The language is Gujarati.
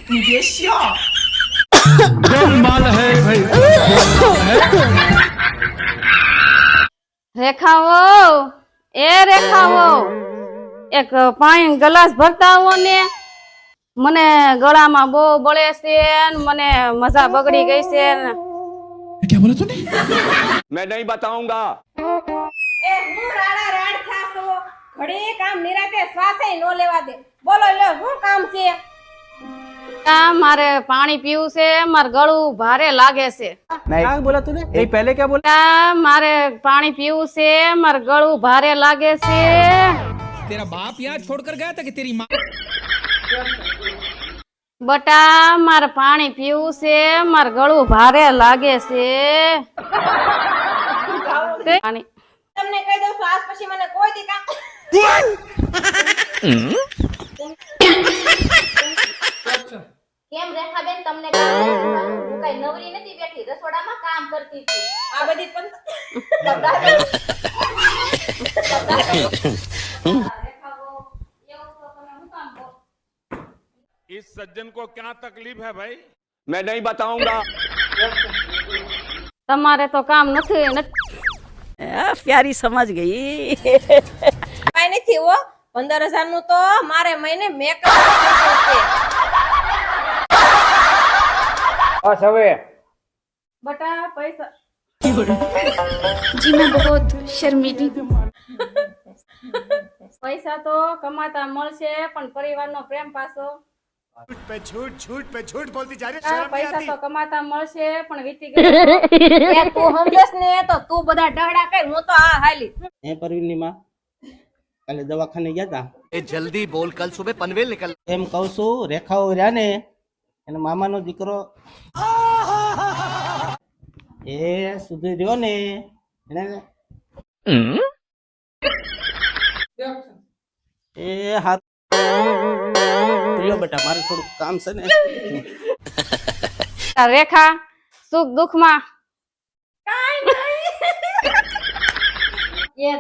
你别笑。 माल है भाई રેખાઓ એ રેખાઓ એક પાણી ગ્લાસ ભરતા આવો ને મને ગળામાં બહુ બળે છે ને મને મજા બગડી ગઈ છે ને क्या बोला तूने? मैं नहीं बताऊंगा। એ હું રાડા રાડ થાસો ઘડી કામ નિરાતે શ્વાસે નો લેવા દે બોલો લે શું કામ છે આ મારે પાણી પીવું છે મારું ગળું ભારે લાગે છે क्या बोला तूने नहीं पहले क्या बोला આ મારે પાણી પીવું છે મારું ગળું ભારે લાગે છે तेरा बाप यहाँ छोड़कर गया था कि तेरी माँ? બટા મારે પાણી પીવું છે મારું ગળું ભારે લાગે છે પાણી તમને કહી દઉં છું આજ પછી મને કોઈ દી કામ કેમ રેખાબેન તમને કામ હું કઈ નવરી નથી બેઠી રસોડામાં કામ કરતી હતી આ બધી પણ इस सज्जन को क्या तकलीफ है भाई? मैं नहीं बताऊंगा। તમારે તો કામ નથી प्यारी समझ गई કાઈ નથી હો 15,000 નું તો મારે મહિને મેકઅપ છે बस हवे બટા પૈસા जी मैं बहुत शर्मीली हूँ। પૈસા તો કમાતા મળશે પણ પરિવારનો પ્રેમ પાછો પૈસા તો કમાતા મળશે પણ વીતી ગયો એ તું સમજસ ને તો તું બધા ડહડા કઈ હું તો આ હાલી ए परवीन माँ कल दवाखाने गया था ए जल्दी बोल कल सुबह पनवेल निकल एम कहू छू रेखाओ रहा ने एना मामा नो दीकरो ए सुधी रह्यो ने एने ए हाथ रियो बेटा मारे थोड़ું કામ છે ને રેખા સુખ દુઃખમાં કાઈ નહીં